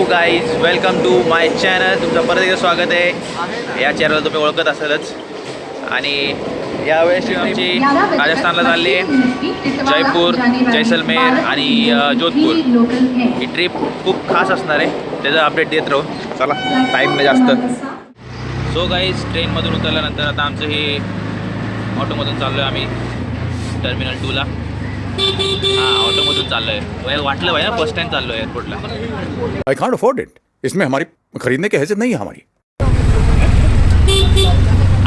Guys welcome to my channel. तुमचं परत एकदा स्वागत आहे. या चॅनलला तुम्ही ओळखत असालच. आणि यावेळेस आमची राजस्थानला चालली आहे. जयपूर, जैसलमेर आणि जोधपूर. ही ट्रिप खूप खास असणार आहे. त्याचं अपडेट देत राहू. चला, टाईम नाही जास्त. सो गाईज ट्रेनमधून उतरल्यानंतर आता आमचं हे ऑटोमधून चाललो आहे आम्ही टर्मिनल 2ला. हां, ऑटोमधून चाललो आहे. वाटलं भाई ना फर्स्ट टाइम चाललो आहे एअरपोर्टला. I can't afford it. इसमें हमारी खरीदने की हैसियत नहीं है हमारी.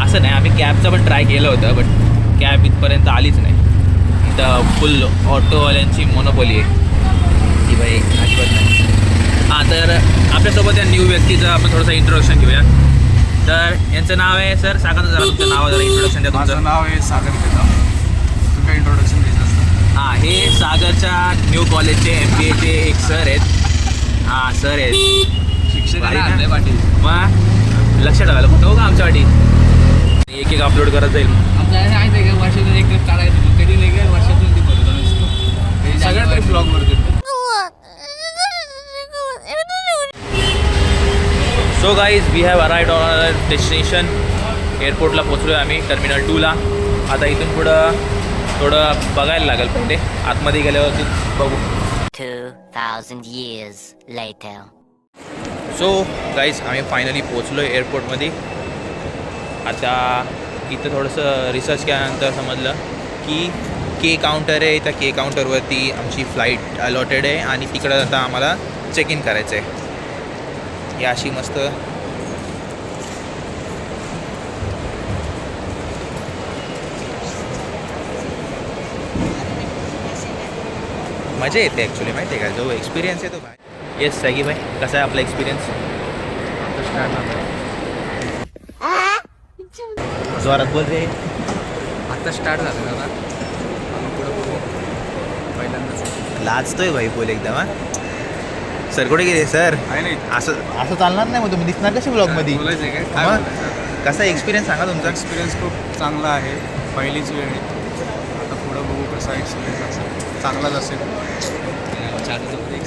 असं नाही, आम्ही कॅबचं पण ट्राय केलं होतं, बट कॅब इथपर्यंत आलीच नाही. इथं फुल ऑटोवाल्यांची मोनोपोली आहे की भाई अजिबात नाही. हां, तर आपल्यासोबत या न्यू व्यक्तीचं आपण थोडंसं इंट्रोडक्शन घेऊया. तर यांचं नाव आहे, सर सांगा जरा तुमचं नाव, जरा इंट्रोडक्शन द्या. माझं नाव आहे सागर केदाम. तुम्ही काय इंट्रोडक्शन द्यायचं असतं? हां, हे सागरच्या न्यू कॉलेजचे MBAचे एक सर आहेत. हां, सर आहेत. शिक्षण आहे पाटील. मग लक्षात ठेवायला कुठं हो का आमच्या वाटी. एक एक अपलोड करत जाईल. आमचं आहे का वर्षातून एक ट्रिप काढायचं, कधी नाही का वर्षातून ती भरतो नसतो. सगळ्या ट्रिप ब्लॉगवर करतो. So guys we have arrived on our destination. एअरपोर्टला पोचलो आहे आम्ही टर्मिनल 2ला. आता इथून पुढं थोडं बघायला लागेल, पण ते आतमध्ये गेल्यावरती बघू. 2000 years later. सो गाईज आम्ही फायनली पोचलो आहे एअरपोर्टमध्ये. आता इथं थोडंसं रिसर्च केल्यानंतर समजलं की के काउंटर आहे. त्या के काउंटरवरती आमची फ्लाईट अलॉटेड आहे आणि तिकडं आता आम्हाला चेक इन करायचं आहे. ही अशी मस्त मजा येते ॲक्च्युली, माहिती आहे का. जो एक्सपिरियन्स आहे तो बाय. येस सॅगी भाई, कसा आहे आपला एक्सपिरियन्स? जोरात बोल रे. आता स्टार्ट झालं ना, पुढं बघू. पहिल्यांदाच लाजतोय भाई बोल एकदम. हां सर कुठे गेले सर? आहे नाही असं असं चालणार नाही. मग तुम्ही दिसणार कसे ब्लॉगमध्ये? बोलायचं आहे काय मग बोलायचं? कसा एक्सपिरियन्स सांगा तुमचा. एक्सपिरियन्स खूप चांगला आहे. पहिलीच वेळ आहे. आता पुढं बघू कसा एक्सपिरियन्स असेल. चांगलाच असेल.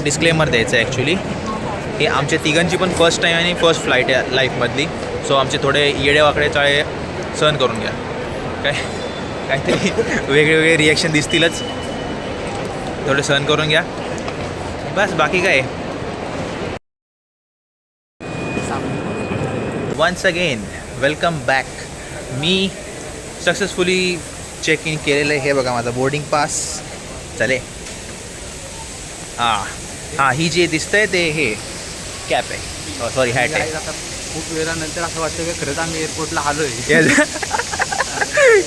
डिस्क्लेमर द्यायचं आहे ॲक्च्युली. हे आमच्या तिघांची पण फर्स्ट टाईम आणि फर्स्ट फ्लाईट आहे लाईफमधली. सो आमचे थोडे येडेवाकडे चाळे सहन करून घ्या. काहीतरी वेगळे वेगळे रिॲक्शन दिसतीलच, थोडे सहन करून घ्या बस. बाकी काय. Once again welcome back. मी सक्सेसफुली चेक इन केलेलं आहे. हे बघा माझा बोर्डिंग पास. चले. हां, ही जे दिसतंय ते हे कॅप आहे, सॉरी हॅट आहे. आता खूप वेळानंतर असं वाटतं की खरंच आम्ही एअरपोर्टला आलो आहे.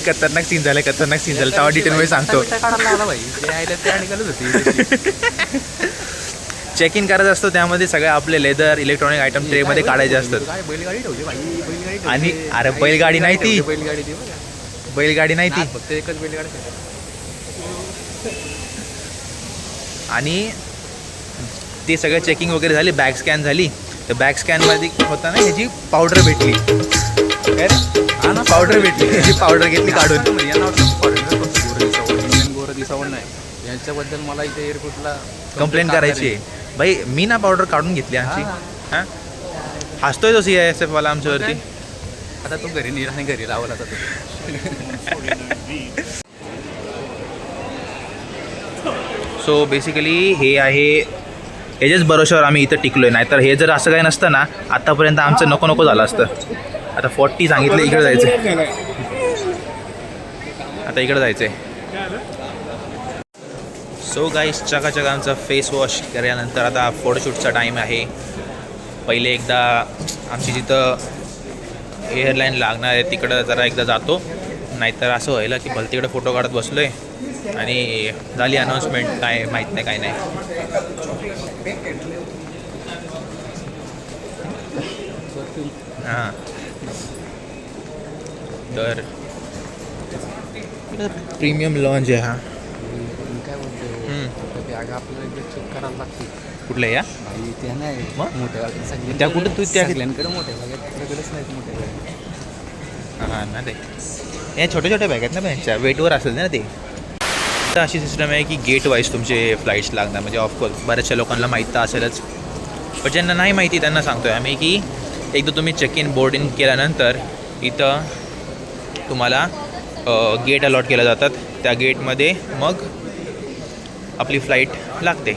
खतरनाक सीन झालं, खतरनाक सीन झालं. तेव्हा डिटेलमध्ये सांगतो. काढायला आला भाई, ते आहे ते निघालच होती. चेक इन करायचं असतं, त्यामध्ये सगळे आपले लेदर इलेक्ट्रॉनिक आयटम ट्रेमध्ये काढायचे असतात. काय बैलगाडी ठेवली भाई, बैलगाडी ठेवली. आणि अरे बैलगाडी नाही ती, बैलगाडी ती बघा. बैलगाडी नाही ती. फक्त एकच बैलगाडी ठेवली. आणि ते सगळं चेकिंग वगैरे झाली, बॅग स्कॅन झाली. तर बॅग स्कॅनमध्ये होता ना ह्याची पावडर भेटली. काय रे? हा ना, पावडर भेटली. ह्याची पावडर घेतली काढून. गोरं दिसावं नाही यांच्याबद्दल मला इथे एअरपोर्टला कंप्लेंट करायची आहे भाई. मी ना पावडर काढून घेतली आमची. हां, हसतोय तो CISF वाला आमच्यावरती. आता तो घरी नेला आणि घरी लावला आता सो बेसिकली हे आहे, ह्याच्याच भरोशावर आम्ही इथं टिकलो आहे. नाहीतर हे जर असं काही नसतं ना, आत्तापर्यंत आमचं नको नको झालं असतं. आता 40 सांगितलं, इकडे जायचं आहे. आता इकडे जायचं आहे. सो गाईस चकाचक आमचा फेस वॉश केल्यानंतर आता फोटोशूटचा टाईम आहे. पहिले एकदा आमची जिथं एअरलाईन लागणार आहे तिकडं जरा एकदा जातो. नाहीतर असं व्हायला की भलती तिकडे फोटो काढत बसलो आहे आणि झाली अनाऊन्समेंट, काय माहीत नाही काय नाही. हां, तर प्रीमियम लॉन्ज आहे. हां, काय बोलतो बॅग आपल्याला एकदा चेक करायला लागते. कुठलं या भाई ते नाही मग? मोठ्या गाड्या त्या कुठं तू त्या सगळ्यांकडे मोठ्या बॅग आपल्याकडेच नाहीत मोठ्या बॅग. हां ना, ते हे छोटे छोटे बॅग आहेत ना, त्यांच्या वेटवर असेल ना ते. तर अशी सिस्टम आहे की गेट वाईज तुमचे फ्लाईट्स लागणार. म्हणजे ऑफकोर्स बऱ्याचशा लोकांना माहीत तर असेलच पण ज्यांना नाही माहिती त्यांना सांगतो आहे आम्ही की एकदा तुम्ही चेक इन बोर्ड इन केल्यानंतर इथं तुम्हाला गेट अलॉट केल्या जातात. त्या गेटमध्ये मग आपली फ्लाईट लागते.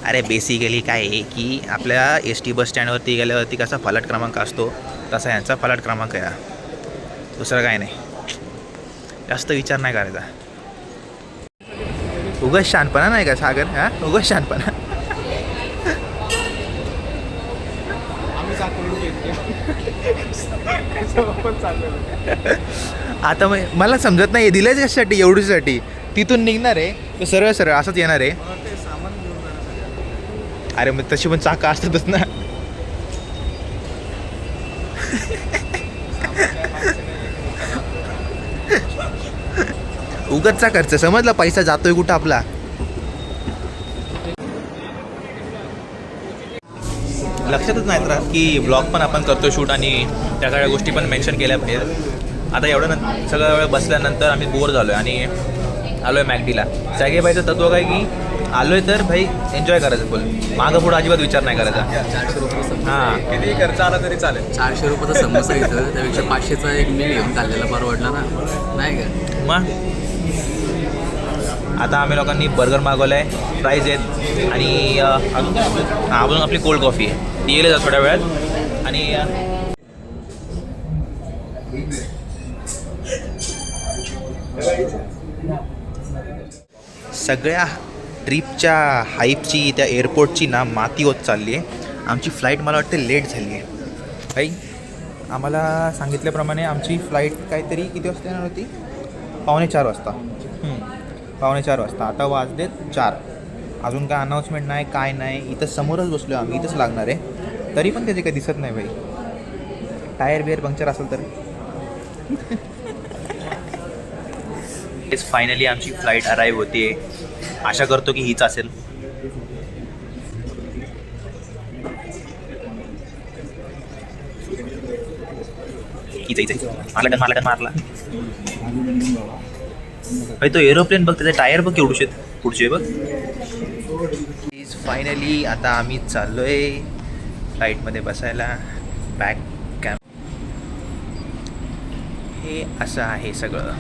अरे बेसिकली काय आहे की आपल्या एस टी बस स्टँडवरती गेल्यावरती कसा फलाट क्रमांक असतो तसा यांचा फलाट क्रमांक आहे. दुसरं काय नाही, जास्त विचार नाही करायचा. उगाच शहाणपणा नाही का सागर? हां, उगाच शहाणपणा. आता मग मला समजत नाही दिल्याच कशासाठी एवढीसाठी. तिथून निघणार आहे तर सरळ सरळ असंच येणार आहे. अरे मग तशी पण चाका असतातच ना. उगाचचा खर्च समजला, पैसा जातोय कुठं आपला. लक्षातच नाही राहत की ब्लॉग पण आपण करतो शूट आणि त्या सगळ्या गोष्टी पण मेन्शन केल्या पाहिजेत. आता एवढं सगळं वेळ बसल्यानंतर आम्ही बोर झालो आहे आणि आलो आहे मॅकडीला. जागेबाईचं तत्व काय की आलो आहे तर भाई एन्जॉय करायचं फुल, मागं पुढं अजिबात विचार नाही करायचा. 400 रुपये हां, किती खर्च आला तरी चालेल. 400 रुपयाचा समोसा इथं, त्यापेक्षा 500चा एक मील घेऊन चाललेला परवडला ना, नाही का? मग आता आम्ही लोकांनी बर्गर मागवलं आहे, फ्राईज आहेत आणि अजून आपली कोल्ड कॉफी आहे. ती येईल थोड्या वेळात. आणि सगळ्या ट्रिपच्या हाईपची त्या एअरपोर्टची ना माती होत चालली आहे. आमची फ्लाईट मला वाटते लेट झाली आहे. काही आम्हाला सांगितल्याप्रमाणे आमची फ्लाईट काहीतरी किती वाजता येणार होती? 3:45 वाजता. 3:45 वाजता. आता वाजलेत 4. अजून काय अनाऊन्समेंट नाही, काय नाही. इथं समोरच बसलो आम्ही, इथंच लागणार आहे. तरी पण त्याचे काही दिसत नाही भाई. टायर बिअर पंक्चर असेल तर. फायनली आमची फ्लाईट अराईव्ह होते. आशा करतो की हीच असेल. मारला भाई तो एरोप्लेन बघ, त्याचे टायर बघ केवढूशे पुढचे बघ. फायनली आता आम्ही चाललो आहे फ्लाईटमध्ये बसायला. बॅक कॅम्प हे असं आहे सगळं.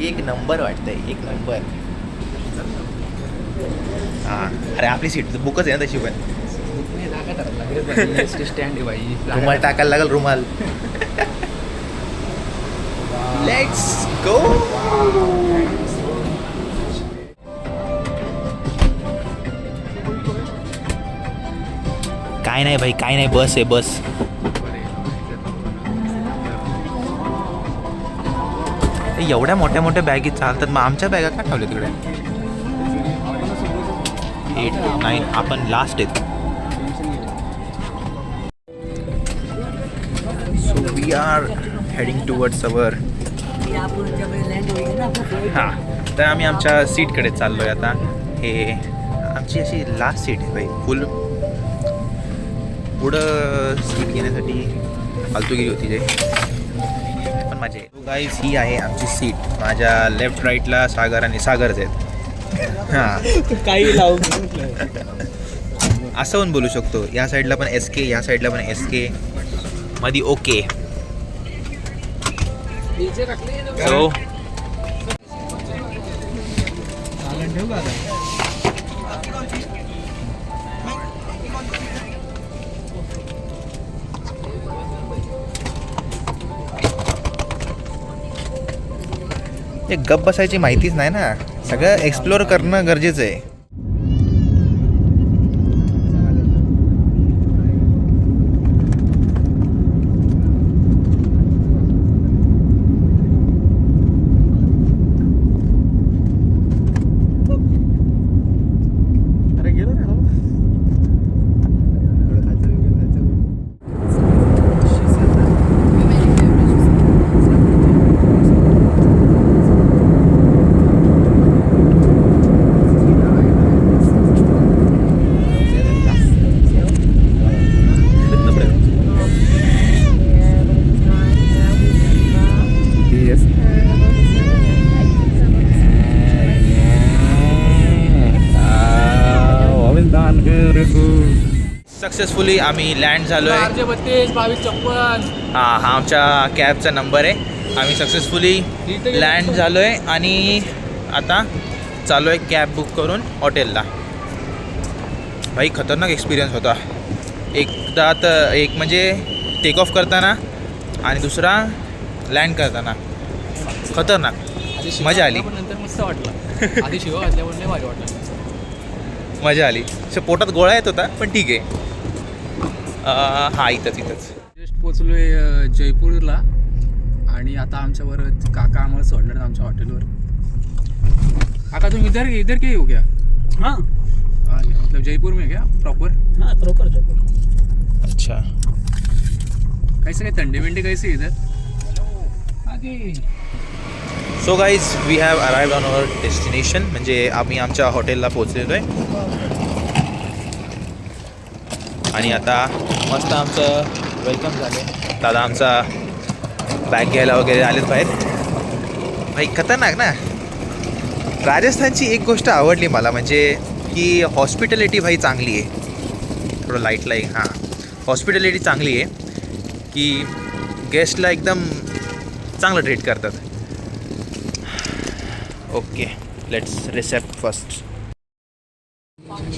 एक नंबर वाटतंय, एक नंबर. हां, अरे आपली सीट बुकच आहे ना तशी पण. स्टँड आहे बाई. रुमाल टाकायला लागेल, रुमाल. Let's go. काय नाही भाई, काय नाही. बस आहे, बस. एवढ्या मोठ्या मोठ्या बॅगेत चालतात, मग आमच्या बॅगा का ठेवल्या तिकडे? 8, 9 आपण लास्ट आहेत. So we are heading towards our. हां, तर आम्ही आमच्या सीटकडे चाललो आहे आता. हे आमची अशी लास्ट सीट आहे भाई. फुल पुढं सीट घेण्यासाठी फालतूगिरी होती जे, पण माझे गाईज ही आहे आमची सीट. माझ्या लेफ्ट राईटला सागर आणि सागरच आहेत. हां, काही लावून असं पण बोलू शकतो. या साईडला पण SK, या साईडला पण SK, मध्ये ओके. सो एक गप बसायची माहितीच नाही ना. सगळं एक्सप्लोअर करणं गरजेचं आहे. सक्सेसफुली आम्ही लँड झालो आहे. 22-52 हा आमच्या कॅबचा नंबर आहे. आम्ही सक्सेसफुली लँड झालो आहे आणि आता चालू आहे कॅब बुक करून हॉटेलला. भाई खतरनाक एक्सपिरियन्स होता. एकदा तर एक म्हणजे टेक ऑफ करताना आणि दुसरा लँड करताना खतरनाक मजा आली. नंतर मस्त वाटलं. आधी शिवा घातल्यावर नाही भारी वाटलं. मजा आली. पोटात गोळा येत होता पण ठीक आहे. हा इथंच जस्ट पोचलोय जयपूरला आणि आता आमच्यावर काका आम्हाला सोडणार आमच्या हॉटेलवर. काका तुम इधर के हो क्या? हाँ मतलब जयपुर में क्या प्रॉपर? हाँ प्रॉपर जयपुर. अच्छा. कैसे काय थंडी बिंडी कैसे इधर? आगे so guys we have arrived on our destination. म्हणजे आम्ही आमच्या हॉटेलला पोहोचलेलो आहे आणि आता मस्त आमचं वेलकम झालं. दादा आमचा बॅग घ्यायला वगैरे आलेत बाहेर. भाई खतरनाक ना. राजस्थानची एक गोष्ट आवडली मला म्हणजे की हॉस्पिटॅलिटी भाई चांगली आहे. थोडं लाईटला एक हां हॉस्पिटॅलिटी चांगली आहे की गेस्टला एकदम चांगलं ट्रीट करतात. Okay let's receipt first.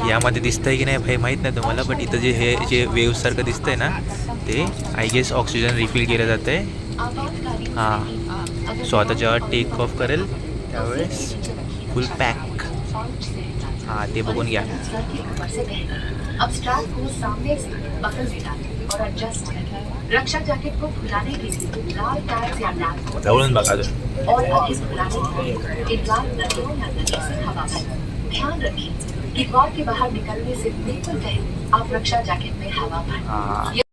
यामध्ये दिसतंय की नाही भाई माहीत नाही तुम्हाला बट इथं जे वेव्हसारखं दिसतंय ना ते आय गेस ऑक्सिजन रिफिल केलं जातं आहे. हां सो आता जेव्हा टेक ऑफ करेल त्यावेळेस फुल पॅक. हां ते बघून घ्या. अब स्ट्रैप को सामने से पकड़ लेना और एडजस्ट रक्षा जैकेट को खुलाने के लिए लाल टैग्स या लैप को जवळून बघा. और अधिक खुलाने के लिए इन लाल नलियों या नली से हवा भरें. ध्यान रखें कि द्वार के बाहर निकलने से बिल्कुल पहले आप रक्षा जैकेट में हवा भरें.